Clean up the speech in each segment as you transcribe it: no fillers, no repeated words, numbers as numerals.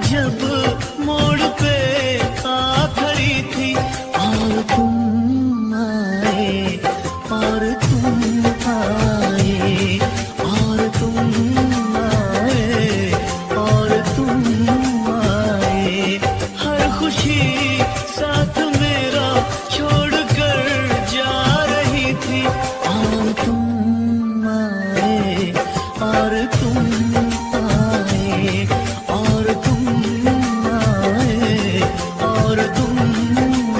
जब मोड़ पे आ खड़ी थी, और तुम आए, और तुम आए, और तुम आए, और तुम आए। हर खुशी साथ मेरा छोड़ कर जा रही थी, और तुम आए, और तुम आए, और तुम आए, और तुम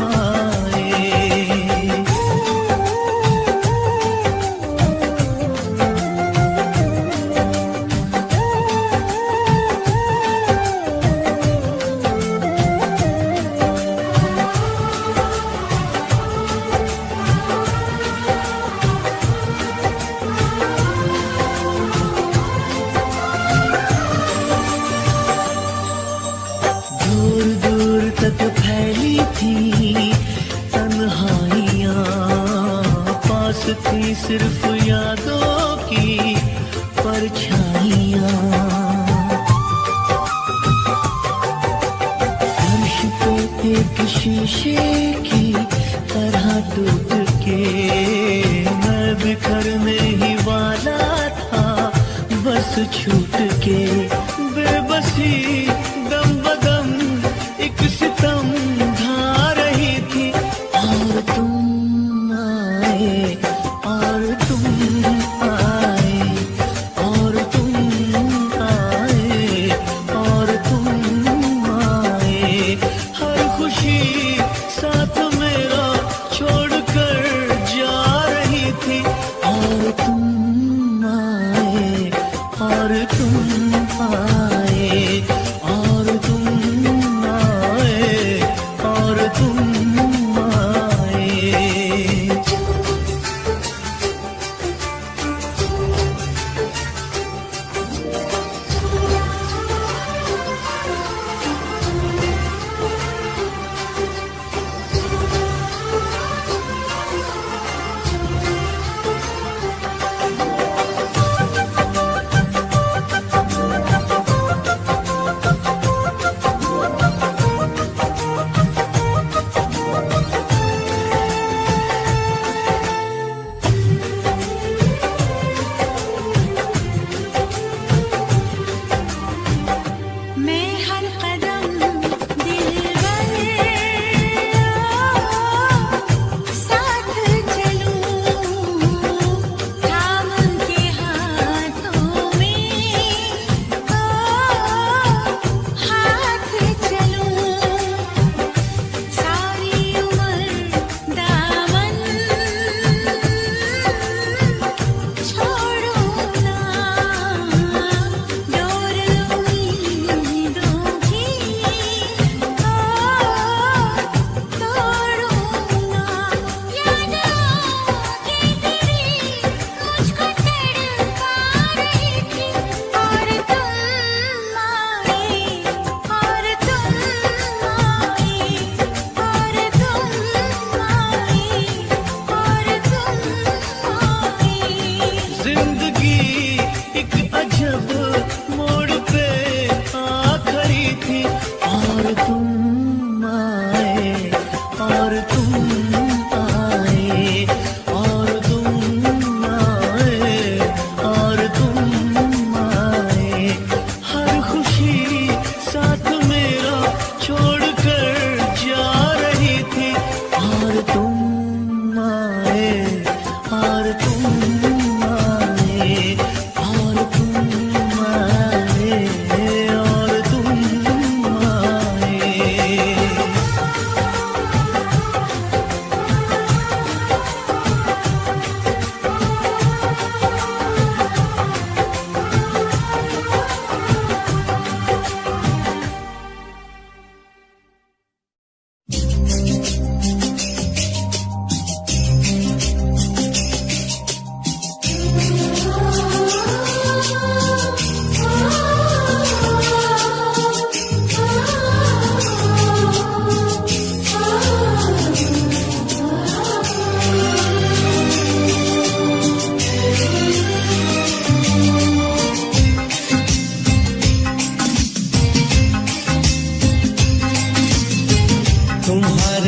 आए। दूर दूर तक फैली थी तन्हाइयाँ, पास थी सिर्फ यादों की परछाइयाँ। फर्श पे एक शीशे की तरह टूट के मैं बिखरने ही वाला था, बस छूट के। बेबसी दम बदम एक सितम ढा रही थी, और तुम आए, और तुम आए, और तुम आए, और तुम आए। हर खुशी साथ मेरा छोड़ कर जा रही थी, और तुम आए, और तुम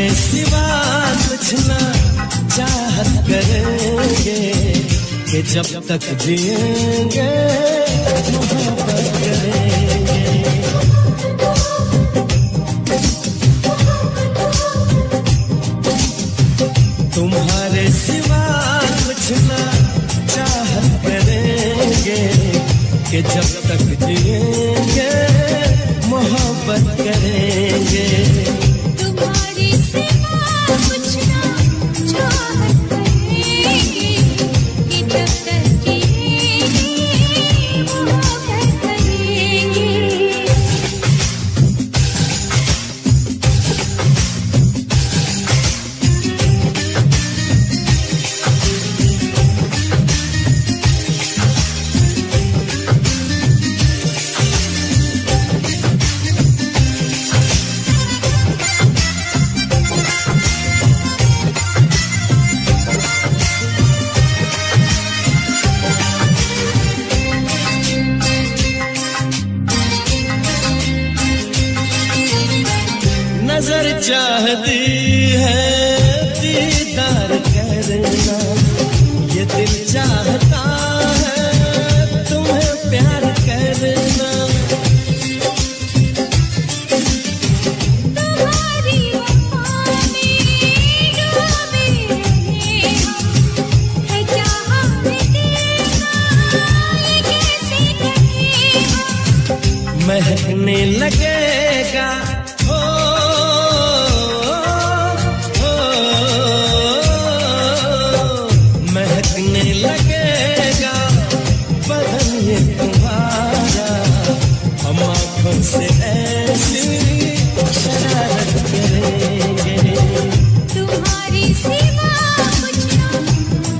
तुम्हारे सिवा कुछ ना चाहत करेंगे कि जब तक जिएंगे मोहब्बत करेंगे। तुम्हारे सिवा कुछ ना चाहत करेंगे कि जब तक जिएंगे मोहब्बत करेंगे। तुम्हारी सिवा कुछ ना चाहत करेंगे कि जब तक जिएंगे मोहब्बत करेंगे। नजर चाहती है दीदार करना, ये दिल चाहता है तुम्हें प्यार करना। तुम्हारी वफा में डूबे रहे हम, है चाहा में देखा ये कैसे कहे हम। महकने लगेगा महकने लगेगा बदन ये तुम्हारा, हम आँखों से ऐसी शरारत करेंगे। तुम्हारी सिवा कुछ ना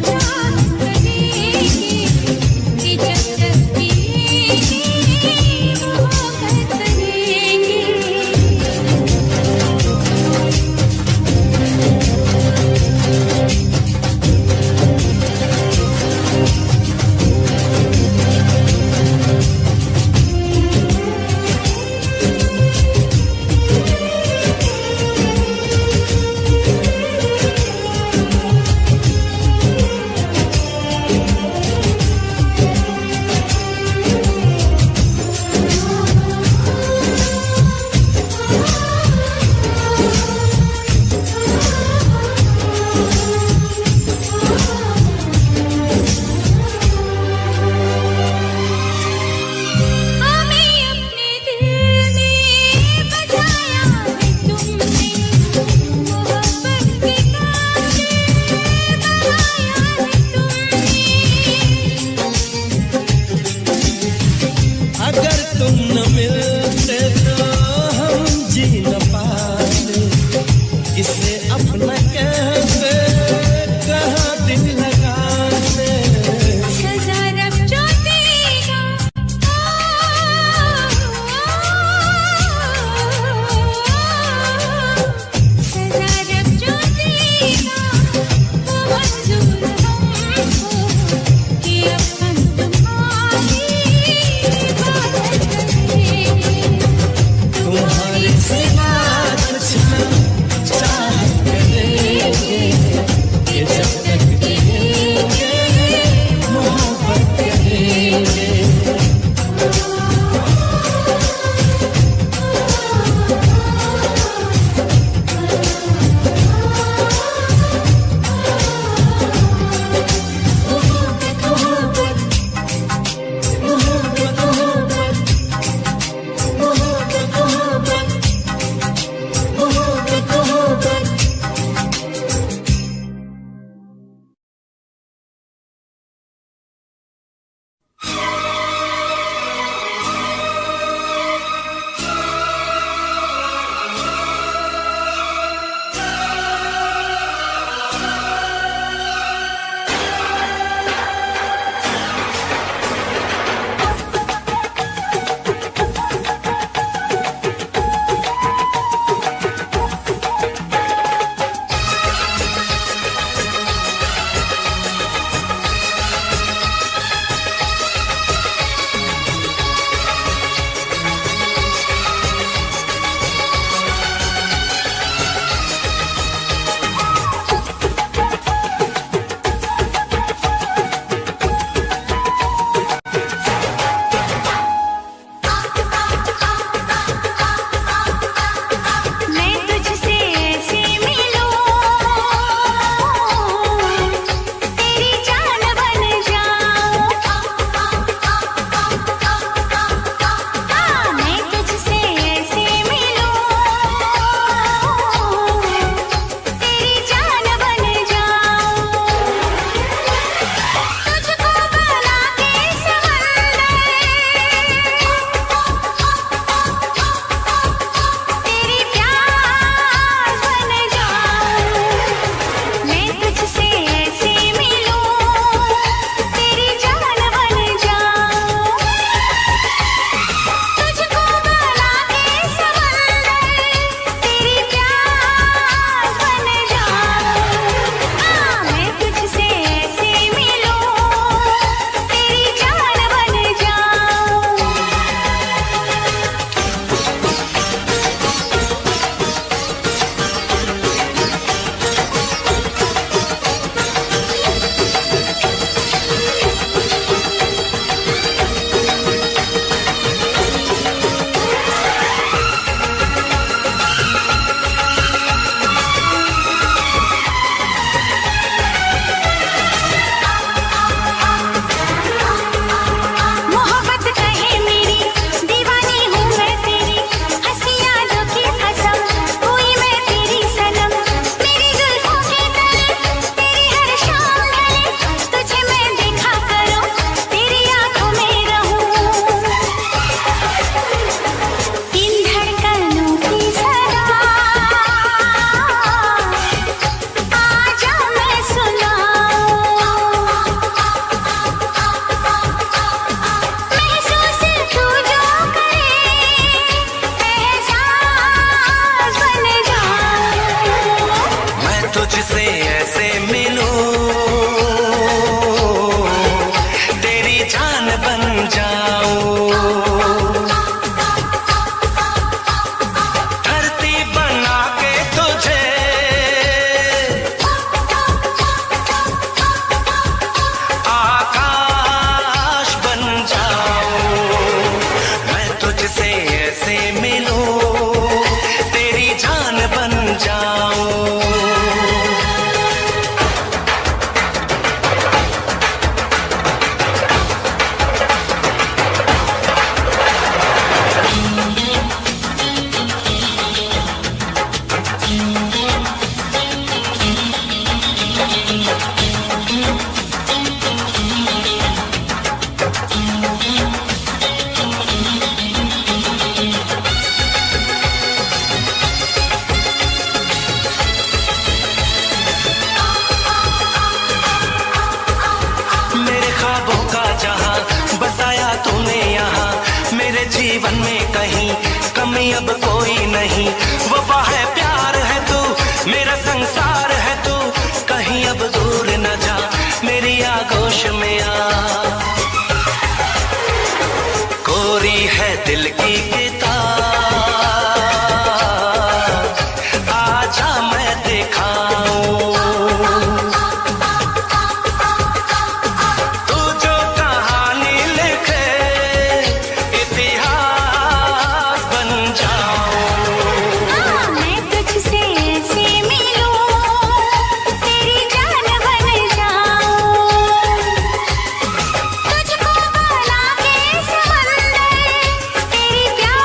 चाहत करेंगे कि जब तक जिएंगे मोहब्बत करेंगे। कैसे मिलूं, तेरी जान बन जाऊं। जीवन में कहीं कमी अब कोई नहीं, वफा है प्यार है तू, मेरा संसार है तू, कहीं अब दूर न जा, मेरी आगोश में आ। कोरी है दिल की किताब, आजा मैं दिखाऊं। तुझको बना के समंदर तेरी प्यार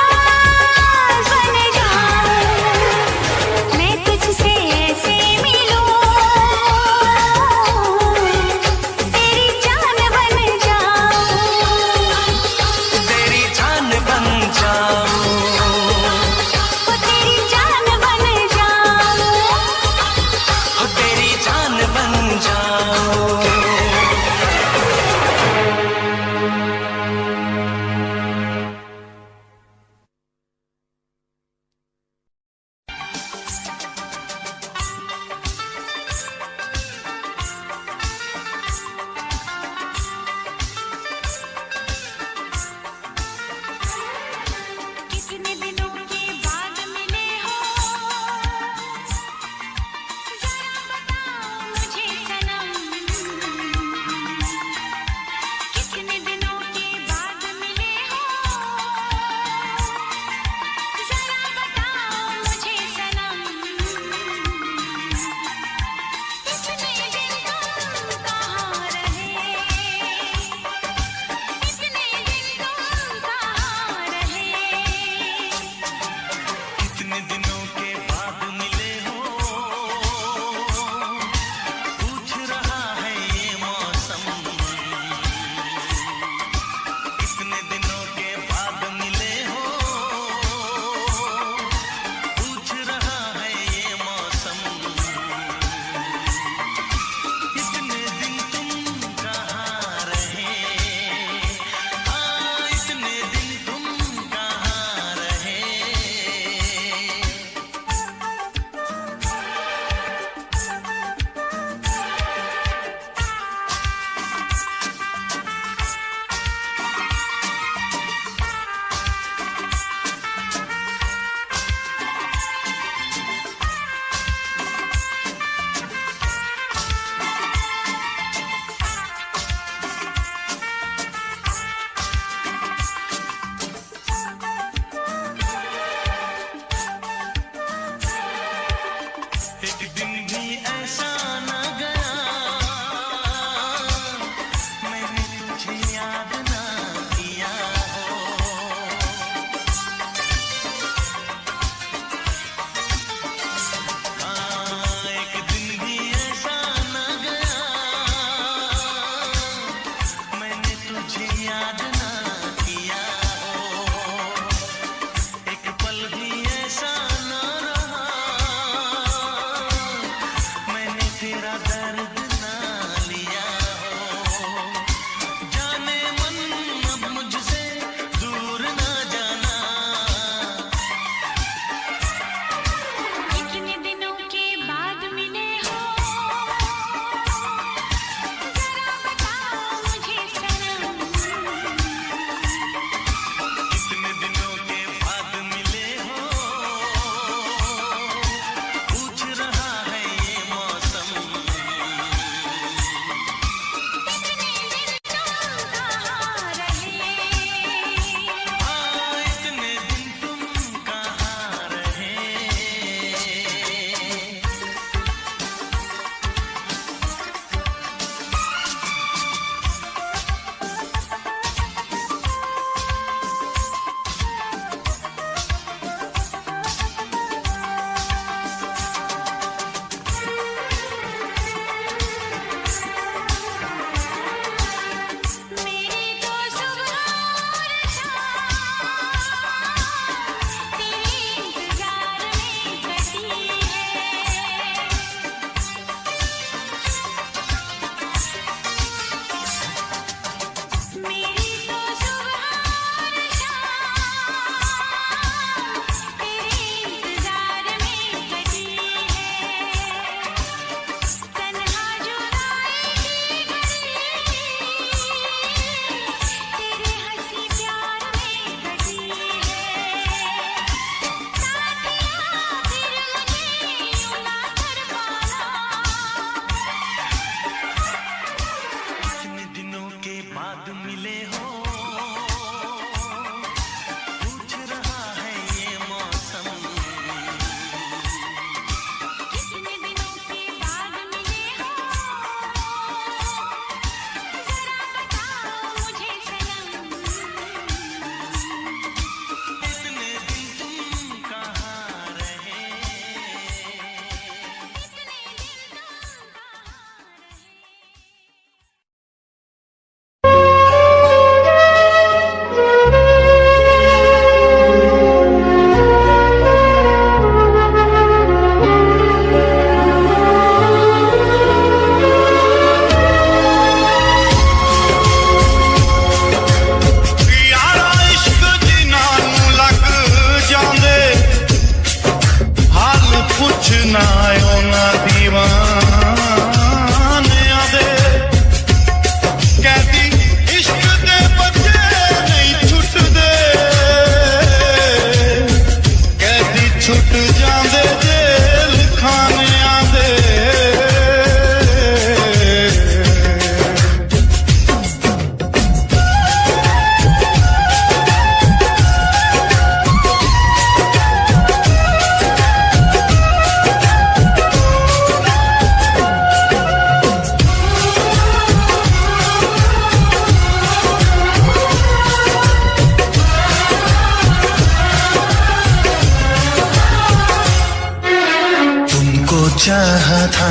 चाहा था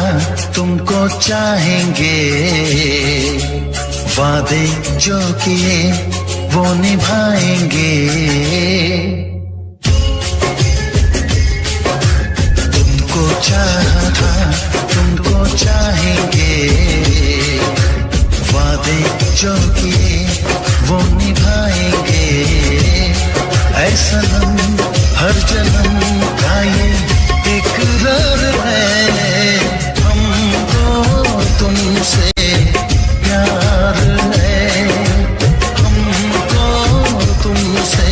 तुमको चाहेंगे, वादे जो किए वो निभाएंगे। तुमको चाहा था तुमको चाहेंगे, वादे जो किए वो निभाएंगे। ऐसा सनम हर जन्म का ये इकरार है, हमको तुमसे प्यार है, हमको तुमसे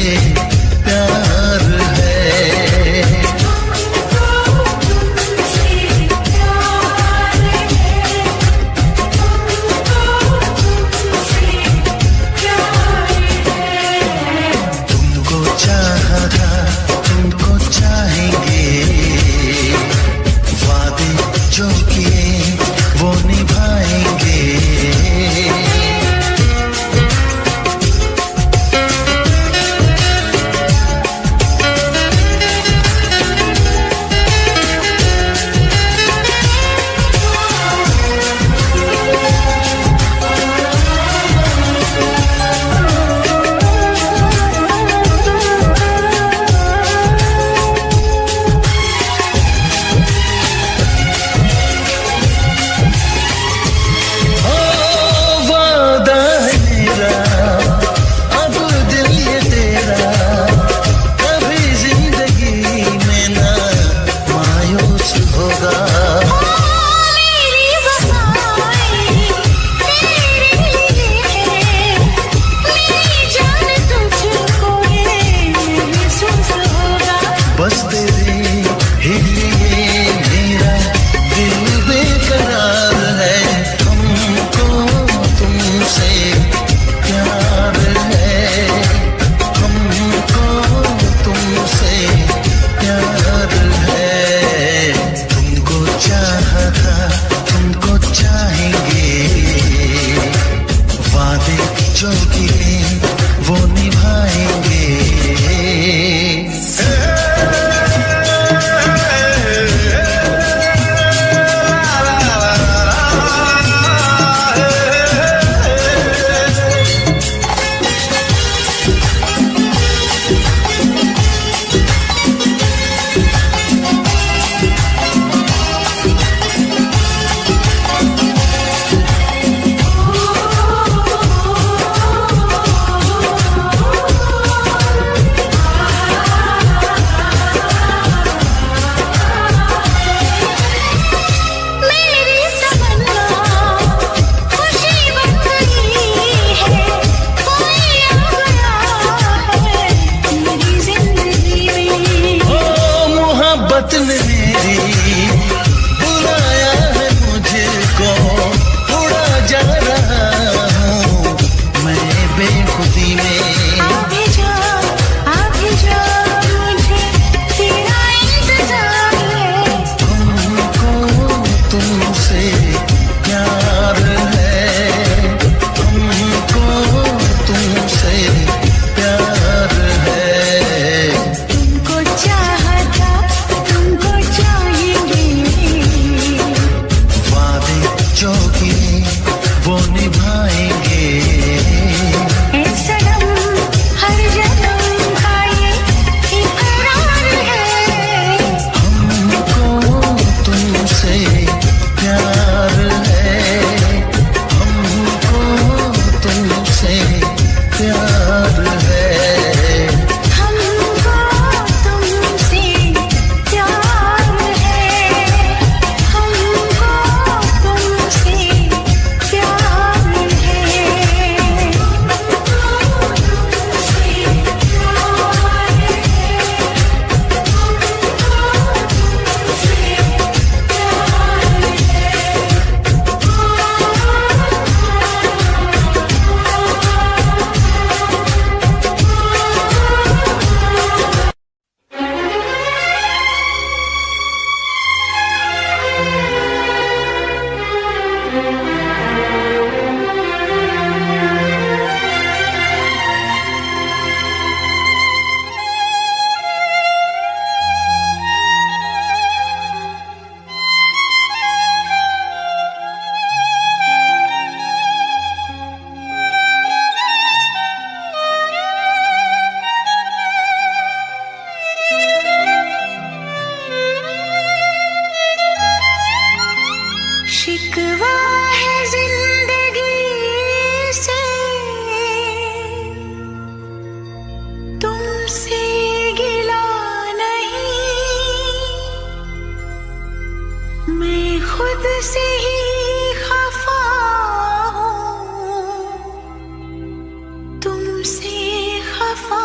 प्यार है। तुमको चाहा था तुमको चाहेंगे, वादे जो किए वो निभाएंगे। बस तेरे ही लिए मेरा दिल बेकरार है, हमको तुमसे प्यार है, हमको तुमसे प्यार है। तुमको चाहा था तुमको चाहेंगे, वादे जो किए वो निभाएंगे। तुमसे ही खफा हूँ, तुमसे खफा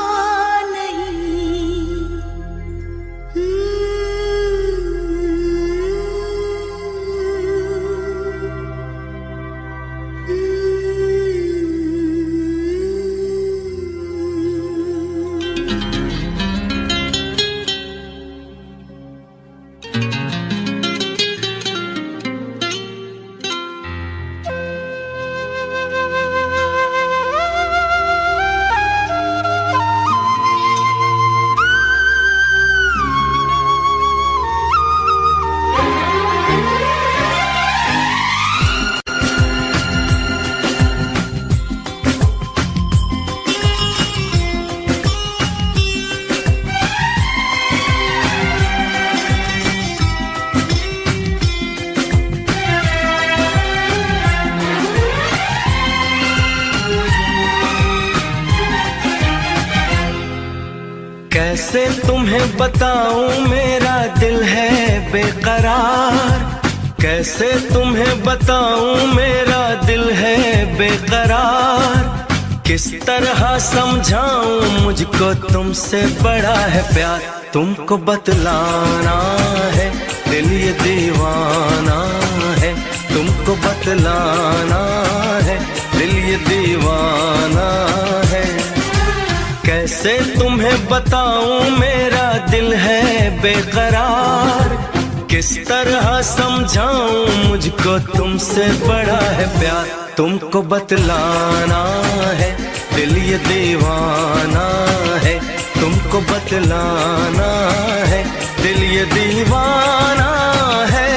कैसे तुम्हें बताऊं मेरा दिल है बेकरार, कैसे तुम्हें बताऊं मेरा दिल है बेकरार, किस तरह समझाऊं मुझको तुमसे बड़ा है प्यार, तुमको बतलाना है दिल ये दीवाना है, तुमको बतलाना है दिल ये दीवाना है। कैसे तुम्हें बताऊं मेरा दिल है बेकरार, किस तरह समझाऊं मुझको तुमसे बड़ा है प्यार, तुमको बतलाना है दिल ये दीवाना है, तुमको बतलाना है दिल ये दीवाना है।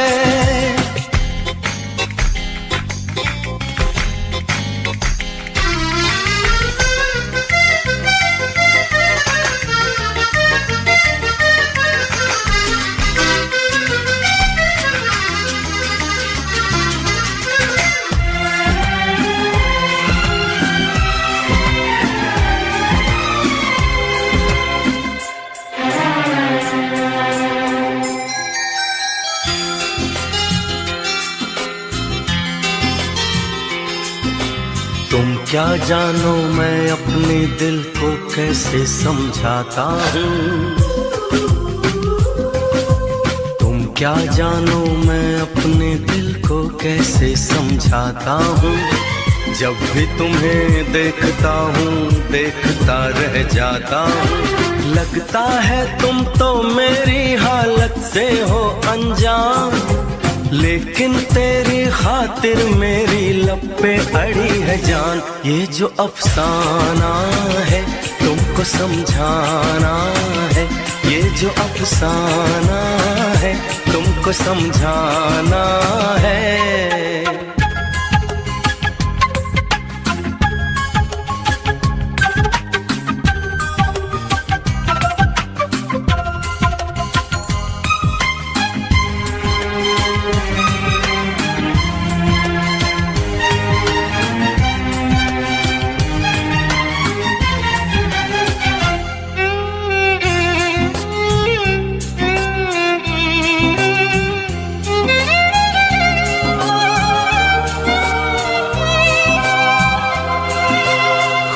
तुम क्या जानो मैं अपने दिल को कैसे समझाता हूँ, तुम क्या जानो मैं अपने दिल को कैसे समझाता हूँ, जब भी तुम्हें देखता हूँ देखता रह जाता हूँ, लगता है तुम तो मेरी हालत से हो अनजान, लेकिन तेरी खातिर मेरी लब पे अड़ी है जान, ये जो अफसाना है तुमको समझाना है, ये जो अफसाना है तुमको समझाना है।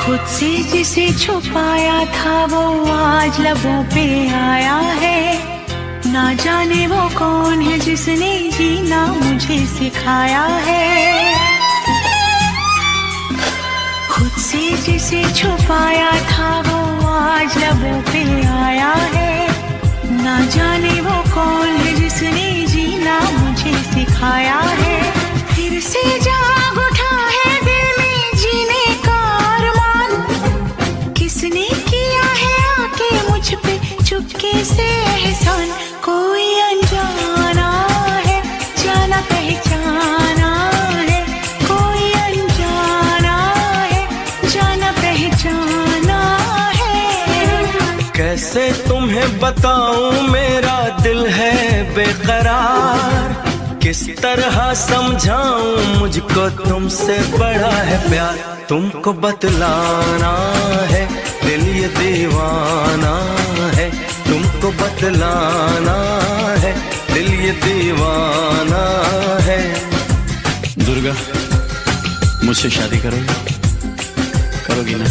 खुद से जिसे छुपाया था वो आज लबों पे आया है, ना जाने वो कौन है जिसने जीना मुझे सिखाया है। खुद से जिसे छुपाया था वो आज लबों पे आया है, ना जाने वो कौन है जिसने जीना मुझे सिखाया है। फिर से जाग उठा है दिल में जीने का अरमान, किसने किया है आके मुझ पे चुपके से एहसान। कोई अनजाना है जाना पहचाना है, कोई अनजाना है जाना पहचाना है। कैसे तुम्हें बताऊं मेरा दिल है बेकरार, किस तरह समझाऊं मुझको तुमसे बड़ा है प्यार। तुमको बतलाना है दिल ये दीवाना है, तुमको बतलाना है दिल ये दीवाना है। दुर्गा, मुझसे शादी करोगी? करोगी ना?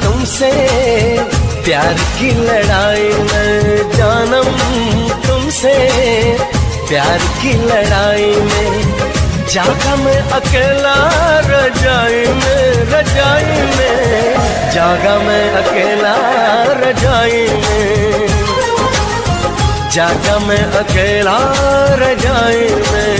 तुमसे प्यार की लड़ाई में, जानम तुमसे प्यार की लड़ाई में, जागा मैं अकेला रजाई में, रजाई में, जागा मैं अकेला रजाई में, जागा मैं अकेला रजाई में।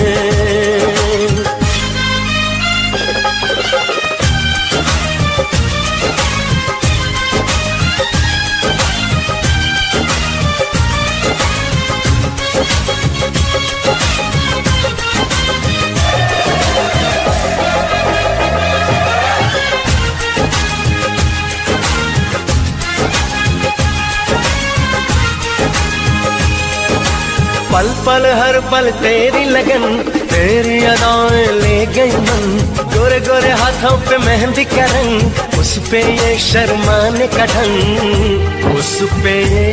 पल पल हर पल तेरी लगन, तेरी अदाएं ले गई मन, गोरे गोरे हाथों पे मेहंदी का रंग, उस पे ये शर्माने का ढंग, उस पे ये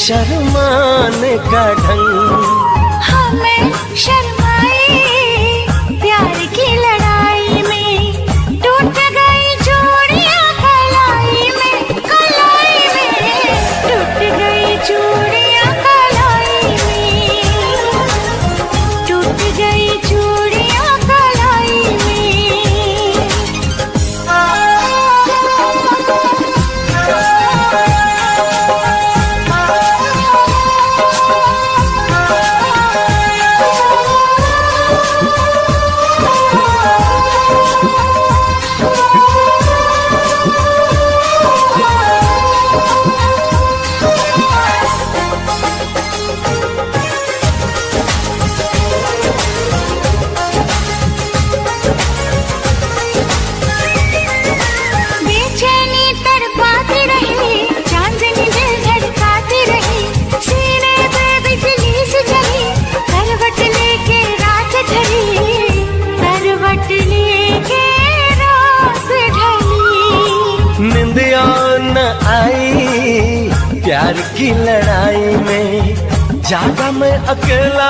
शर्माने का ढंग। हमें शर्माए प्यार की लड़ाई में, टूट गई चूड़ियां कलाई में, कलाई में, टूट गई चूड़ियां कलाई में, टूट गई चूड़ियां कलाई में। निंदिया न आई प्यार की लड़ाई में, जागा मैं अकेला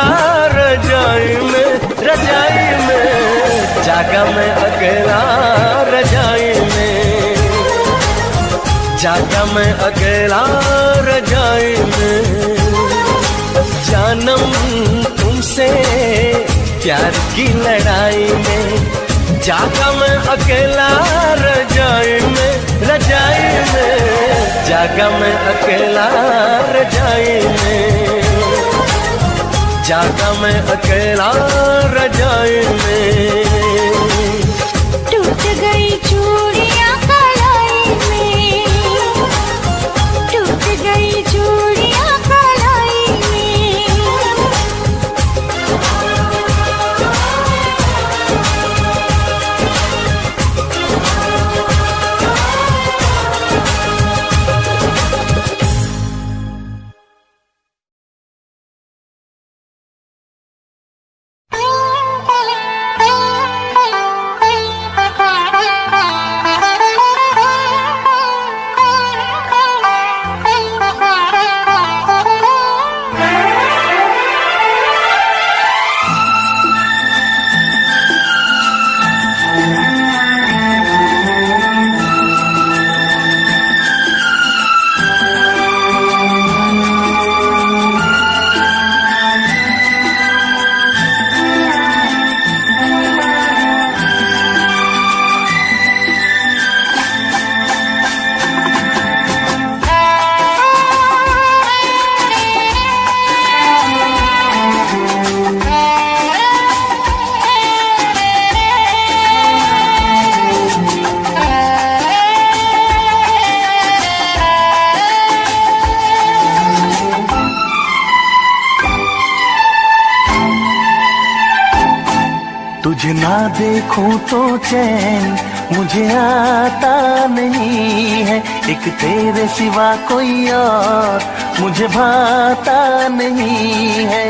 रजाई में, रजाई में, जागा मैं अकेला रजाई में, जागा मैं अकेला रजाई में। जानम तुमसे प्यार की लड़ाई में, जागा मैं अकेला रजाई में, रजाई में, जागा मैं अकेला रजाई में, जागा मैं अकेला रजाई में। टूट गई चूड़ियां कलाई में, टूट गई चूड़ियां कलाई में। तुझे ना देखूं तो चैन मुझे आता नहीं है, एक तेरे सिवा कोई और मुझे भाता नहीं है।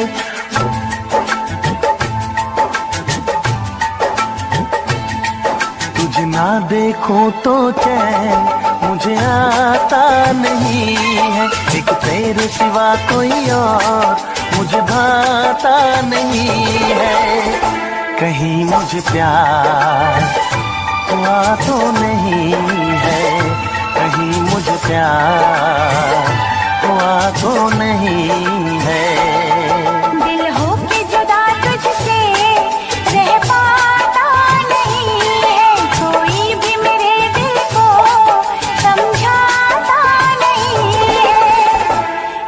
तुझे ना देखूं तो चैन मुझे आता नहीं है, एक तेरे सिवा कोई और मुझे भाता नहीं है। कहीं मुझे प्यार हुआ तो नहीं है, कहीं मुझे प्यार हुआ तो नहीं है। दिल हो के जुदा तुझसे रह पाता नहीं है, कोई भी मेरे दिल को समझाता नहीं है।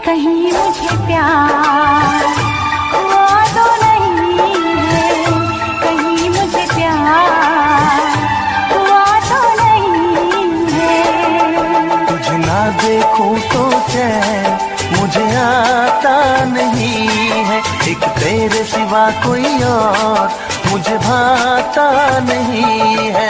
कहीं मुझे प्यार हुआ तो नहीं है, कहीं मुझे प्यार हुआ तो नहीं है। तुझे ना देखूं तो चैन मुझे आता नहीं है, एक तेरे सिवा कोई और मुझे भाता नहीं है।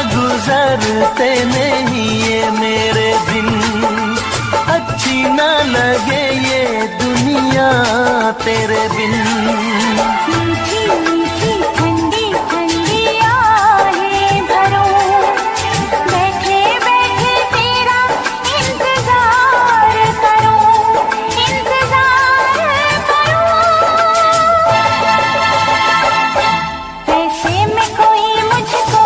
गुजरते नहीं ये मेरे दिन, अच्छी ना लगे ये दुनिया तेरे बिन। मीठी मीठी ठंडी ठंडी आहें भरूं, बैठे बैठे तेरा इंतजार करूं, इंतजार करूं। ऐसे में कोई मुझको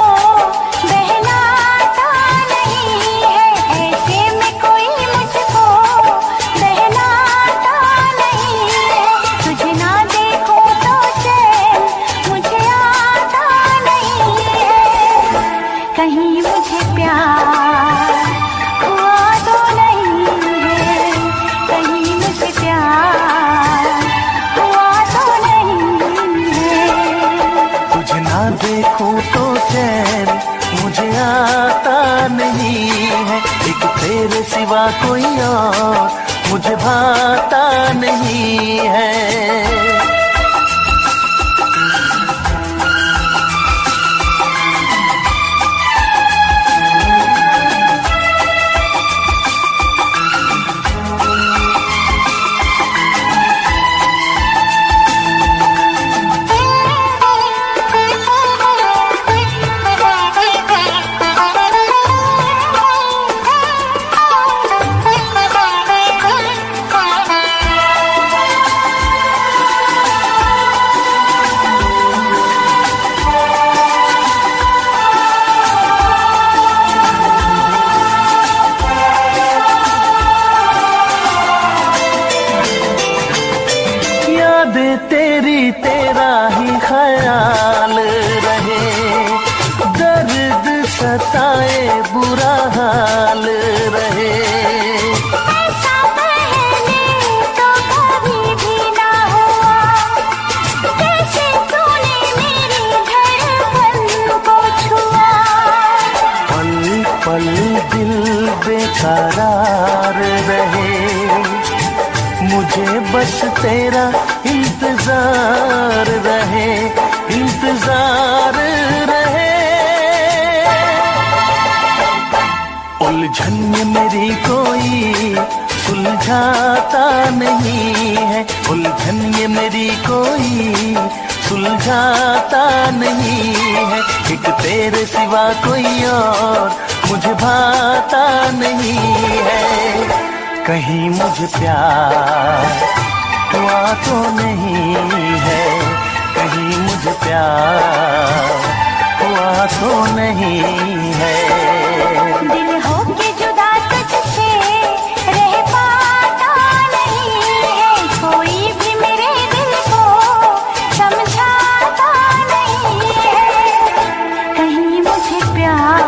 बहलाता नहीं है, ऐसे में कोई मुझको बहलाता नहीं है। तुझे ना देखूं तो चैन मुझे आता नहीं है, कहीं मुझे प्यार हुआ तो नहीं है, कहीं मुझे प्यार हुआ तो नहीं है। तुझे ना देखूं तो चैन मुझे आता नहीं है, एक तेरे सिवा कोई और मुझे भाता नहीं है। तेरी तेरा ही ख्याल रहे, दर्द सताए बुरा हाल रहे। ऐसा पहले तो कभी भी ना हुआ, कैसे तूने मेरी धड़कन को छुआ। पल पल दिल बेकरार रहे, मुझे बस तेरा इंतजार रहे, इंतजार रहे। उलझन ये मेरी कोई सुलझाता नहीं है, उलझन ये मेरी कोई सुलझाता नहीं है, एक तेरे सिवा कोई और मुझे भाता नहीं है। कहीं मुझे प्यार हुआ तो नहीं है, कहीं मुझे प्यार हुआ तो नहीं है। दिल होके जुदा तुझसे रह पाता नहीं है, कोई भी मेरे दिल को समझाता नहीं है। कहीं मुझे प्यार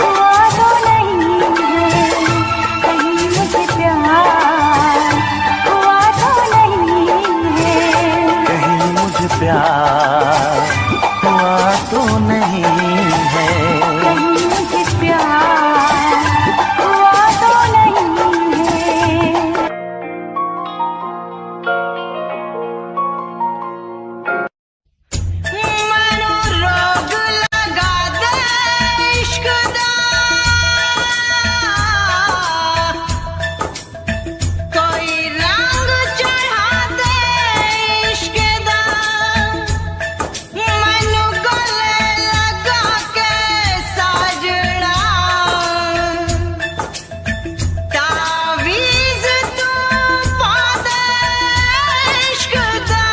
हुआ तो नहीं है, कहीं मुझे प्यार हुआ तो नहीं है। कहीं मुझे प्यार हुआ तो नहीं है, कहीं मुझे प्यार हुआ तो नहीं है। मैनू रोग लगा दे इश्क दा, कोई रंग चढ़ा दे इश्क दा, मैनू गले लगा के साजड़ा, तावीज़ तू पा दे इश्क दा।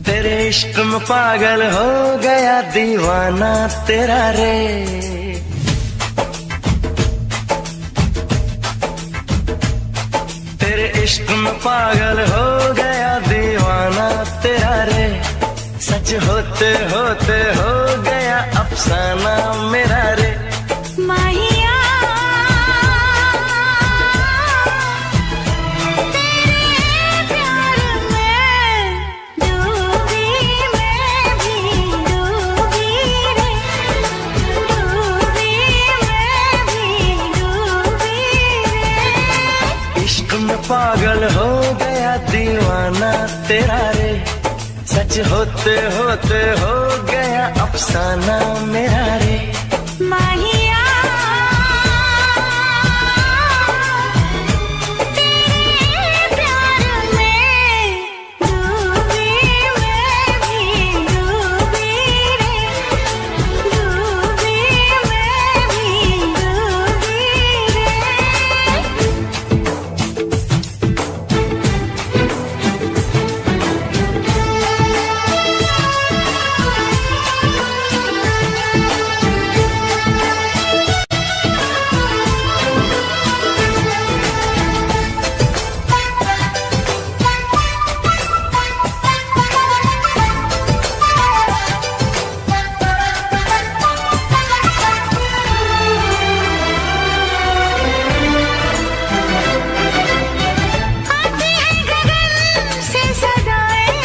तेरे इश्क में पागल हो गया दीवाना तेरा रे। तेरे इश्क में पागल हो गया दीवाना तेरा रे, सच होते होते हो गया अफसाना मेरा रे। माहिया तेरे प्यार में डूबी, मैं भी डूबी रे, डूबी मैं भी डूबी रे। इश्क में पागल हो गया दीवाना तेरा रे, सच होते होते हो गया अफसाना मेरा रे। माहिया तेरे प्यार में डूबी, मैं भी डूबी रे, डूबी मैं भी डूबी रे। आती है गगन से सदाएं,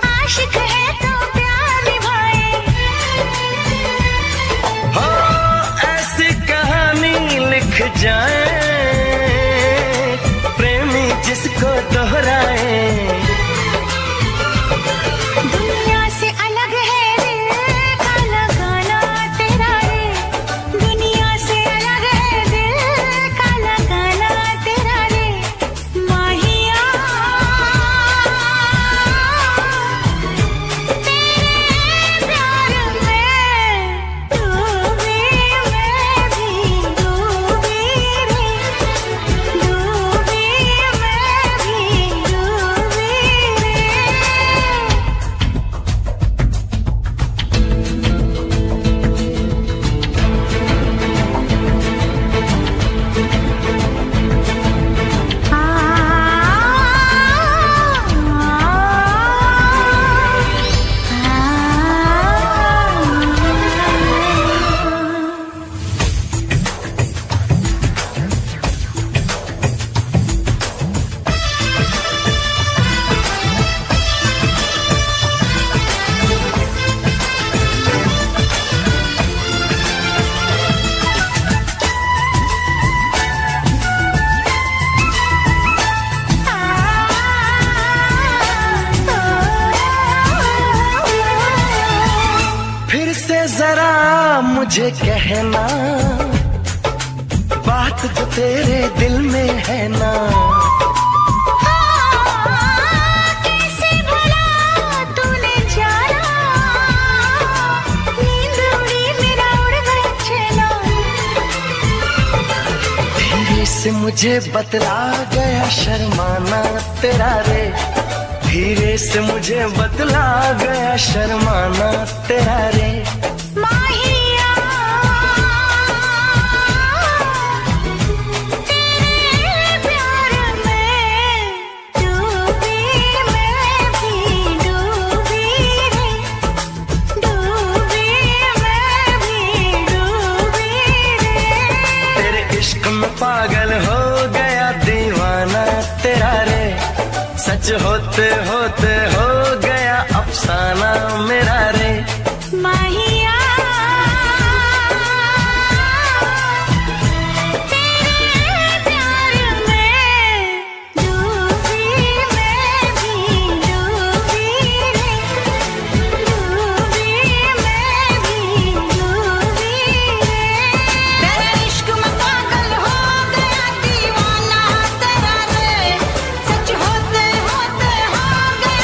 आशिक है तो प्यार निभाए। हो ऐसी कहानी लिख जाए, प्रेमी जिसको दोहराए। दुनिया से अलग है दिल का लगाना तेरा रे, दुनिया से अलग है दिल का लगाना तेरा रे। माहिया तेरे प्यार में डूबी, मैं भी डूबी रे, डूबी मैं भी डूबी मुझे कहना बात जो तेरे दिल में है ना। कैसे भला तूने जाना, नींद उड़ी मेरा उड़ गया चैना। धीरे से मुझे बतला गया शर्माना तेरा रे, धीरे से मुझे बतला गया शर्माना तेरा रे। माहिया तेरे प्यार में डूबी, मैं भी डूबी रे, डूबी मैं भी डूबी रे। तेरे इश्क में पागल हो गया दीवाना तेरा रे, सच होते होते हो गया अफसाना मेरा रे। माहिया तेरे प्यार में डूबी, मैं भी डूबी रे, डूबी मैं भी डूबी रे। तेरे इश्क में पागल हो गया दीवाना तेरा रे, सच होते होते हो गया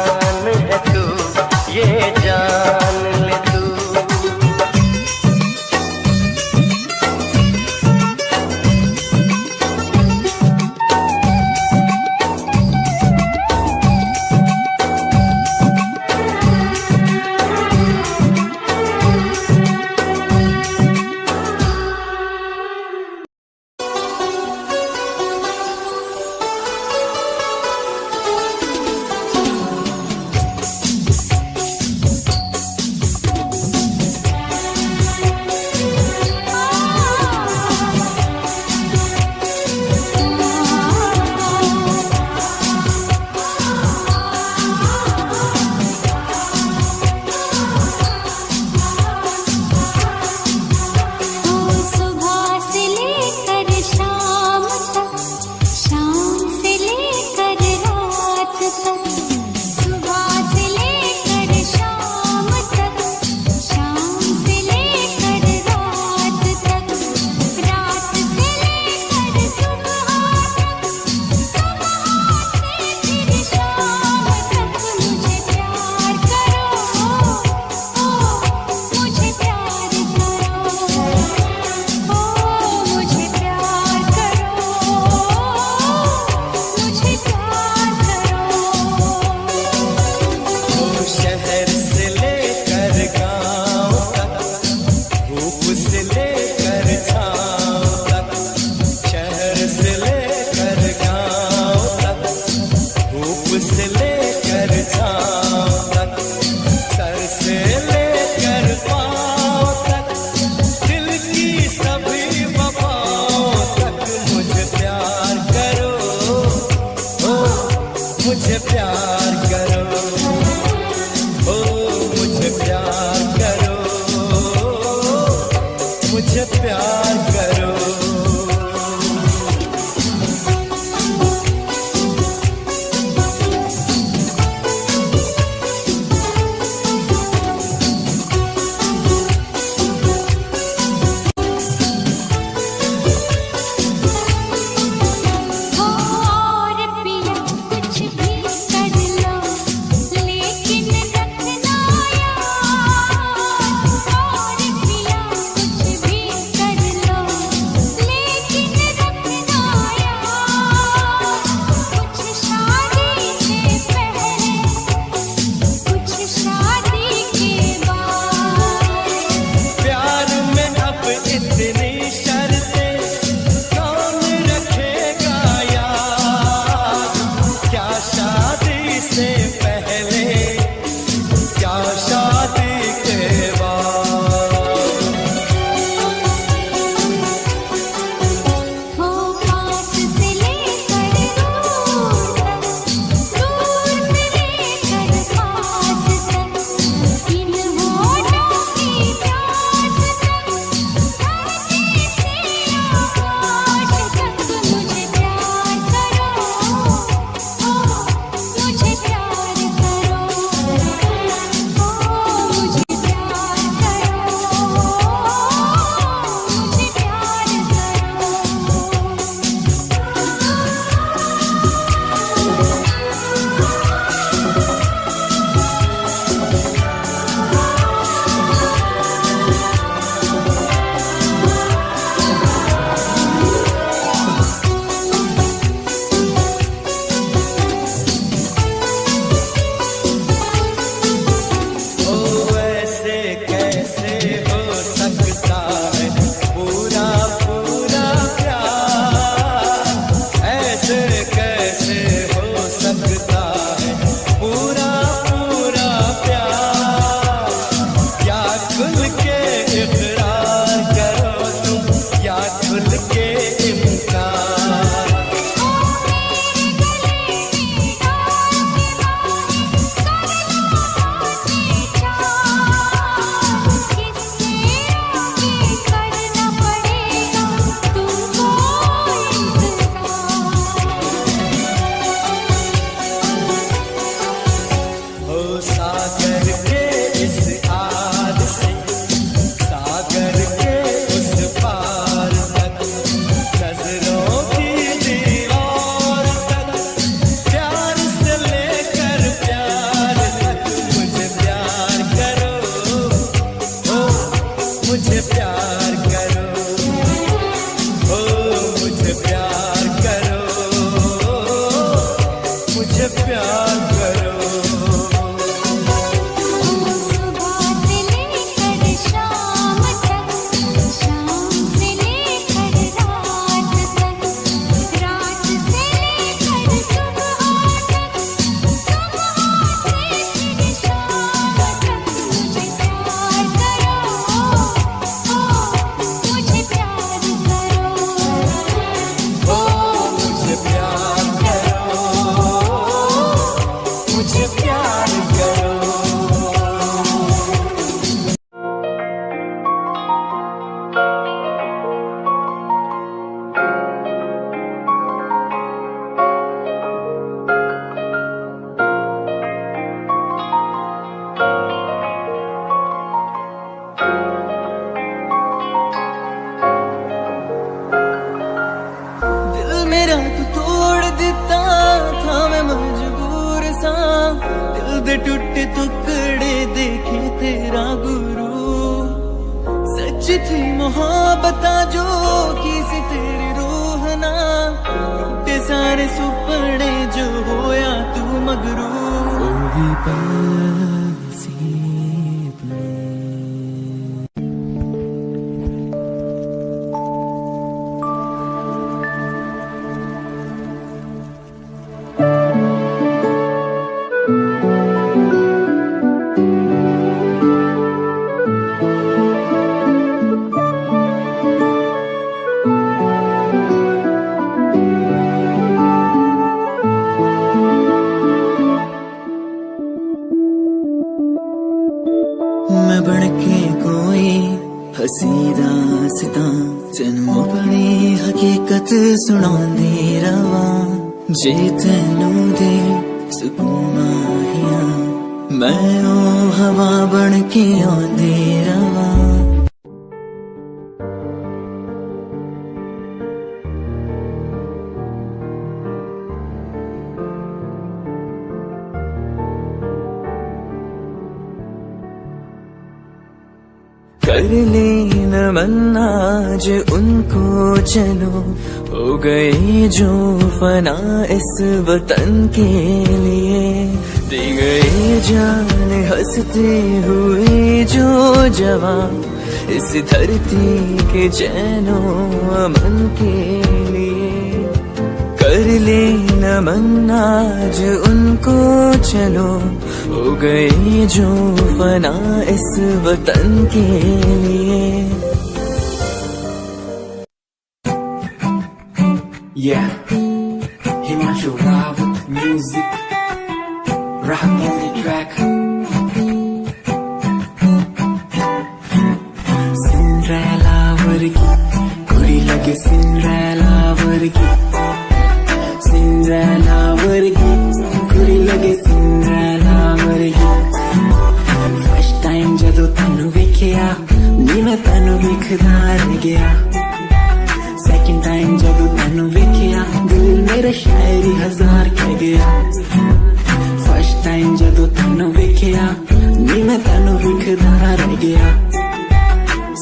जान है तू, ये जान ले तू। मुझे प्यार करो, ओ मुझे प्यार करो, मुझे प्यार करो। प्यार से लेकर प्यार टुटे टुटे टुकड़े देखे तेरा गुरु। सच थी मोहब्बत जो की सी तेरी रूह ना, टूटे सारे सुपने जो होया तू मगरू। ओ भी मैं बनके कोई हसी दास्तां तेनू अपनी हकीकत सुनांदी रवा। जे तेनू दे सुकून माहिया मैं ओ हवा बनके आंदी रवा। कर ले नमन आज उनको चलो, हो गए जो फना इस वतन के लिए। दे गए जान हंसते हुए जो जवान इस धरती के चैनो अमन के लिए। कर ले नमन आज उनको चलो, हो गए जो फना इस वतन के लिए। Yeah, Himanshu Rao with music, rock on the track. Cinderella वर्गी कुड़ी लगे Cinderella वर्गी, Cinderella वर्गी कुड़ी लगे Cinderella वर्गी। First time जदों तैनू वेखिया नी मैं तैनू वेखदा रह गया। Second time जदों तैनू वेखिया दिल मेरा शायरी हजार कह गया। First time जदों तैनू वेखिया नी मैं तैनू वेखदा रह गया।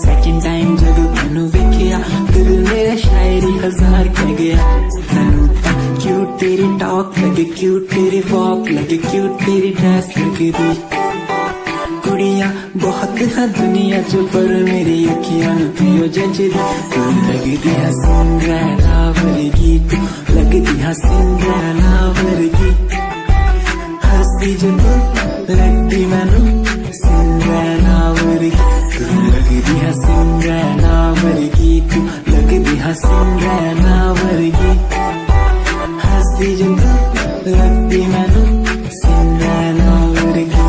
Second time जदों तैनू वेखिया दिल मेरा शायरी हजार कह गया। तैनू तां क्यूट तेरी टॉक लगे, क्यूट तेरी वॉक लगे, क्यूट तेरी ड्रेस लगदी। कुड़ियां बहुत है दुनिया च पर मेरी अखियां नू थियो जचदी। तू लगदी है सिंड्रेला वर्गी, तू लगदी है सिंड्रेला वर्गी। हंसदी जो तू लगदी मैनू सिंड्रेला वर्गी। तू लगदी है सिंड्रेला वर्गी, तू लगदी है सिंड्रेला वर्गी। हंसदी जो तू लगदी मैनू Cinderella वर्गी।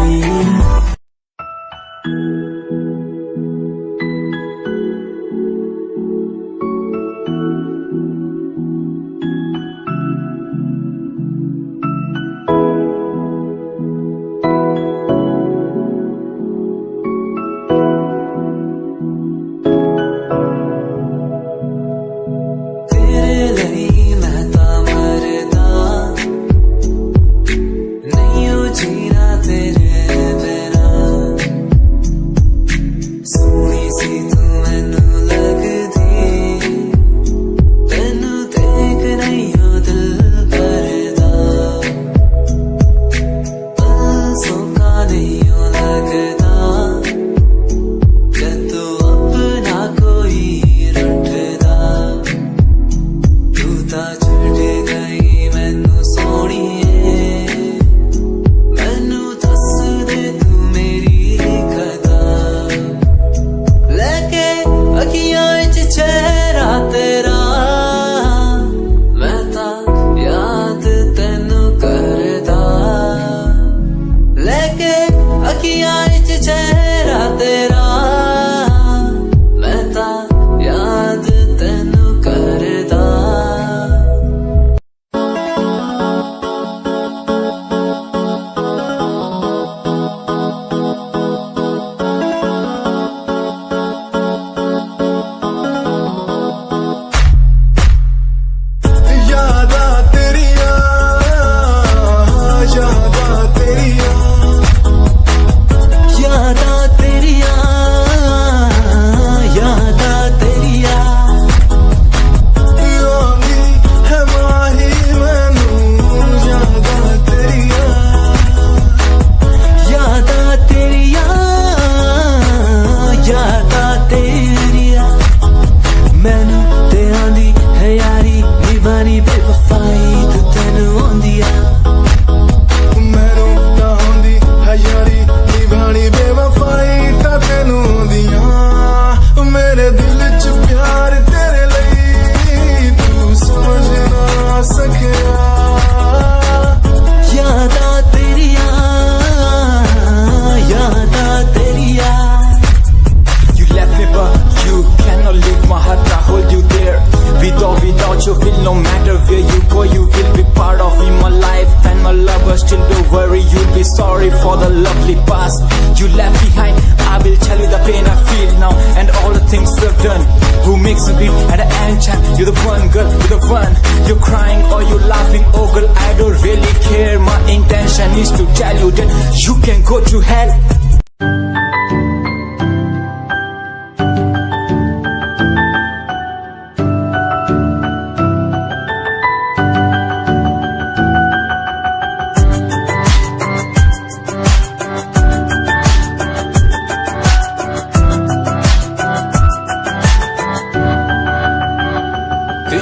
lovely past you left behind. I will tell you the pain I feel now and all the things you've done. Who makes you beat at the end time? You're the one, girl, you're the one. You're crying or you're laughing, oh girl, I don't really care. My intention is to tell you that you can go to hell.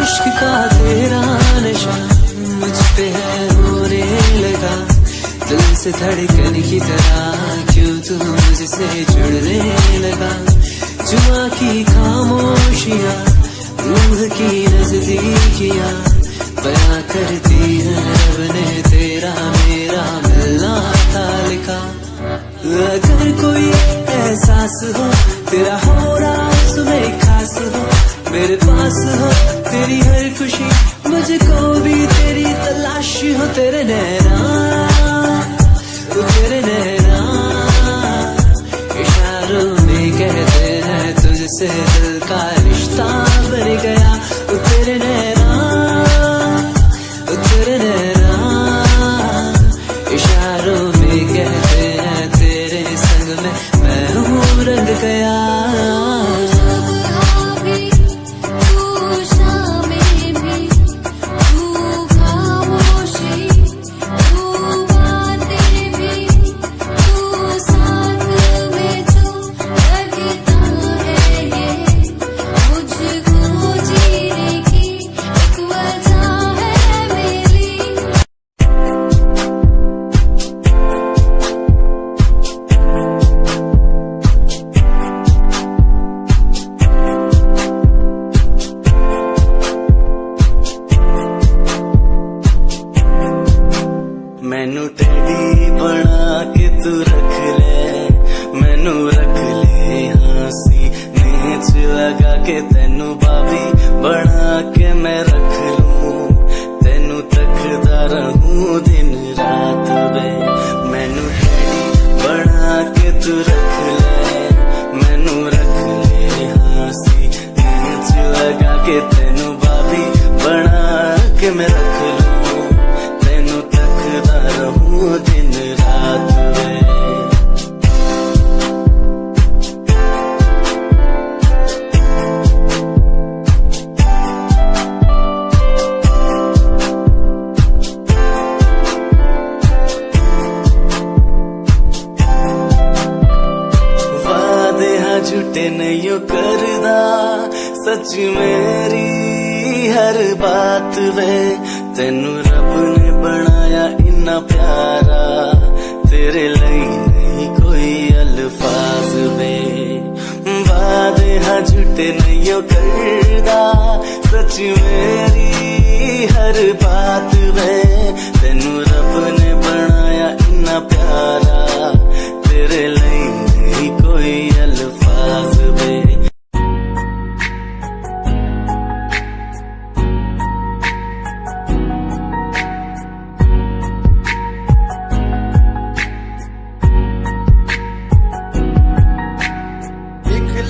इश्क का तेरा नशा मुझ पे है होने लगा, दिल से धड़कन की तरह क्यों तू मुझसे जुड़ने लगा। जुआ की खामोशियाँ रूह की नजदीकियाँ बयां करती है रब ने तेरा मेरा मिलना था लिखा। अगर कोई एहसास हो तेरा हो रहा सुबह खास हो, मेरे पास हो तेरी हर खुशी, मुझको भी तेरी तलाश हो। तेरे नैना तेरे नैना इशारों में कहते हैं तुझसे दिल का रिश्ता बन गया। तेरे नैना इशारों में कहते हैं तेरे संग में मैं हूँ रंग गया। मैनू टेडी बना के तू रख ले, मैनू रख ले हाँसी नेच लगा के तेनू बाबी बना के मैं रख लूं, तेनू तकदा रहूं दिन रात वे। मैनू टेडी बना के तू रख ले, मैनू रख ले हाँसी नेच लगा के तेनू बाबी बना के मैं रख लूं, रहूं दिन रात वे। वादे हा झूठे नहीं करदा, सच मेरी हर बात वे। तेनू रब ने बनाया इन्ना प्यारा, तेरे लिए नहीं कोई अल्फाज वे। वादे हाँ झूठे नहीं करदा, सच मेरी हर बात वे। तेनू रब ने बनाया इन्ना प्यारा, तेरे लिए नहीं कोई अल्फाज वे।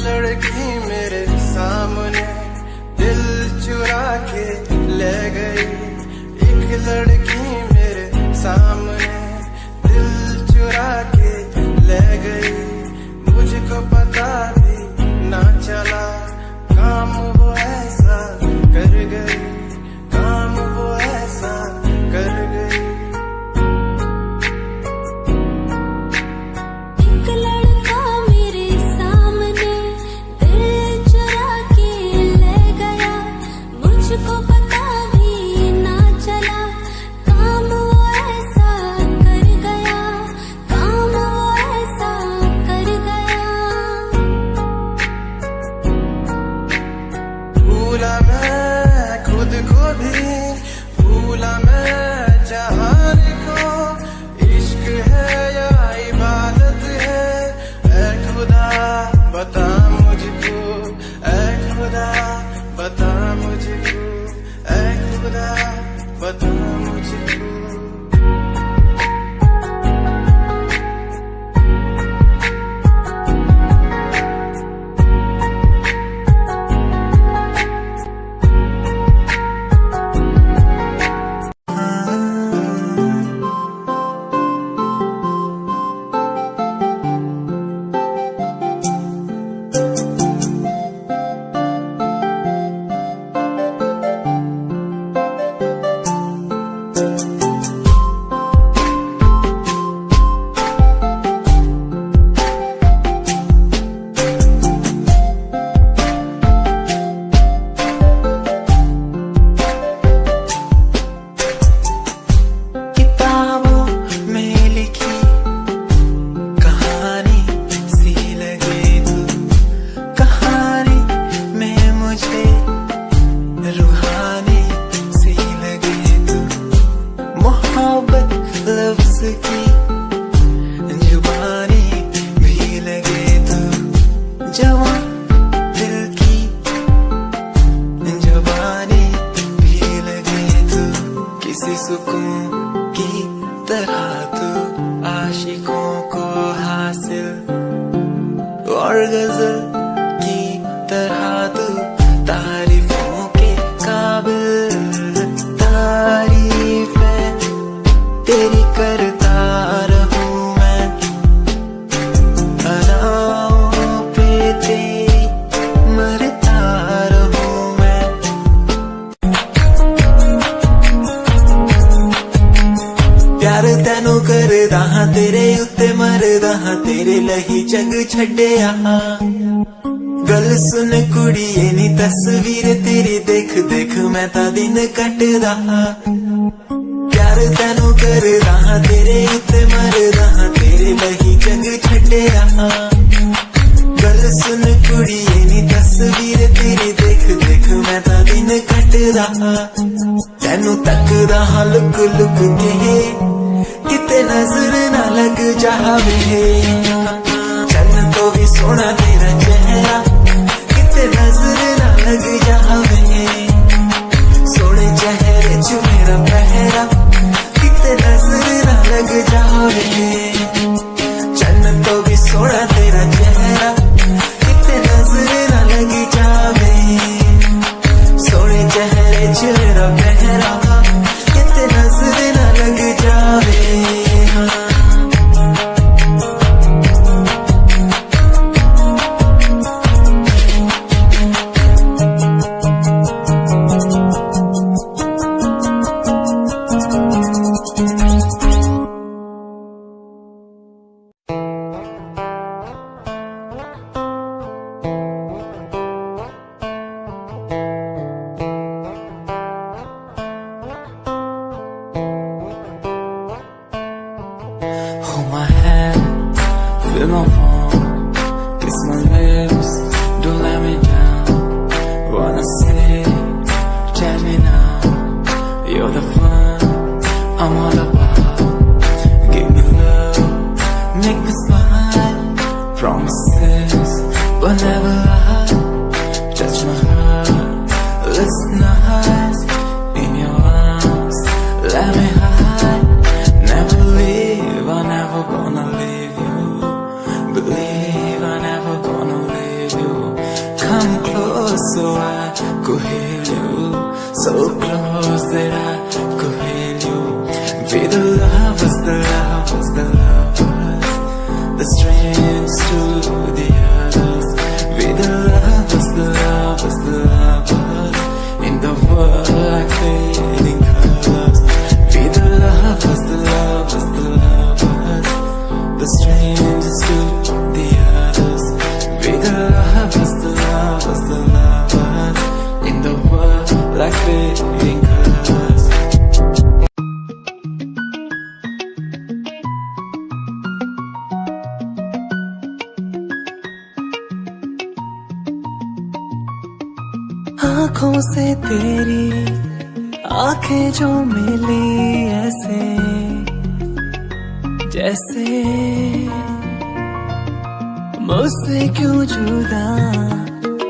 लड़की मेरे सामने दिल चुरा के ले गई, एक लड़की मेरे सामने दिल चुरा के ले गई। गजल की तरह तू तारीफों के काबिल, तारीफ है तेरी करता रहूं मैं, अदाओं पे तेरी मरता रहूं मैं। प्यार तैनू करदा हां तेरे उत्ते मरदा हां, तेरे लही जग छड्डिया। गल सुन कुड़िए नी तस्वीर तेरी देख देख मैं ता दिन कटदा हां। प्यार तैनू करदा हां तेरे उत्ते मरदा हां, तेरे लही जग छड्डिया। गल सुन कुड़िए नी तस्वीर तेरी देख देख मैं ता दिन कटदा हां। तैनू तकदा हां लुक लुक के किते नजर ना लग जावे, चन्न तो भी सोना तेरा चेहरा किते नजर ना लग जावे। सोने चेहरे च मेरा पहरा किते नजर ना लग जावे, चन्न तो भी सोना तेरा चेहरा किते नजर ना लग जावे। सोने चेहरे च मेरा पहरा किते नजर ना लग जावे। Hold my hand, feel my palm, kiss my lips, don't let me down. Wanna say, tell me now, you're the fun I'm all about. Give me love, make me smile, promises but never lie. Touch my heart, looks nice in your arms, let me hide. Never leave, I'm never gonna leave you. Believe I'm never gonna leave you. Come close so I could hear you, so close that I could hear you. Be the lovers, the lovers, the lovers, the strangers to the others. Be the lovers, the lovers, the lovers, in the world like fading colors. Be the lovers, the lovers, the lovers, the strangers to the others. Be the lovers, the lovers, the lovers, in the world like fading colors. आँखों से तेरी आंखें जो मिली ऐसे जैसे मुझसे क्यों जुदा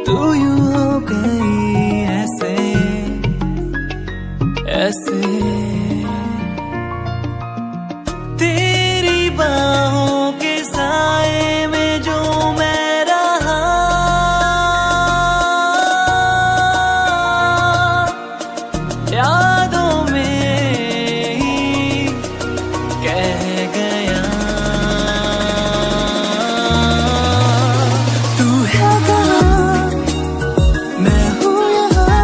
तू यूं हो गई ऐसे ऐसे। तेरी बाहों के साए में जो मैं रहा, यादों में ही कह गया। तू है कहाँ, मैं हूँ यहाँ,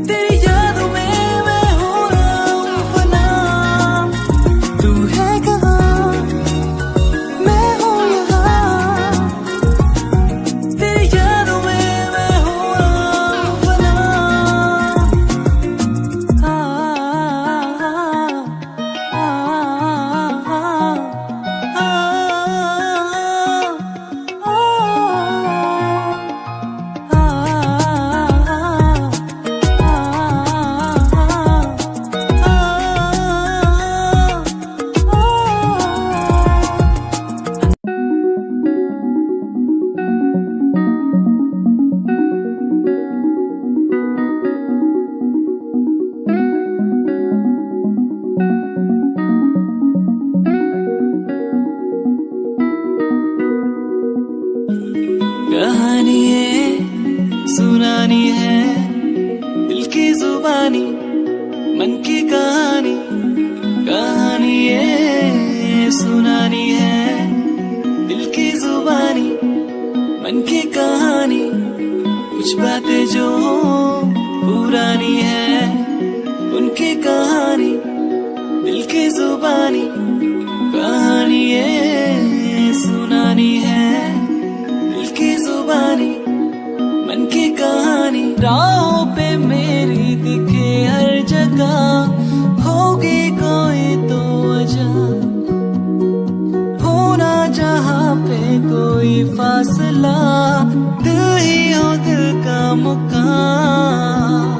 तेरी यादों में जुबानी मन की कहानी, कहानी ये सुनानी है। दिल की जुबानी मन की कहानी, कुछ बातें जो पुरानी है, उनकी कहानी दिल की जुबानी, कहानी ये सुनानी है। दिल की जुबानी मन की कहानी, राहों पे मेरी दिखे हर जगह, होगी कोई तो वजह, होना जहाँ पे कोई फासला, दिल ही हो दिल का मुकाम।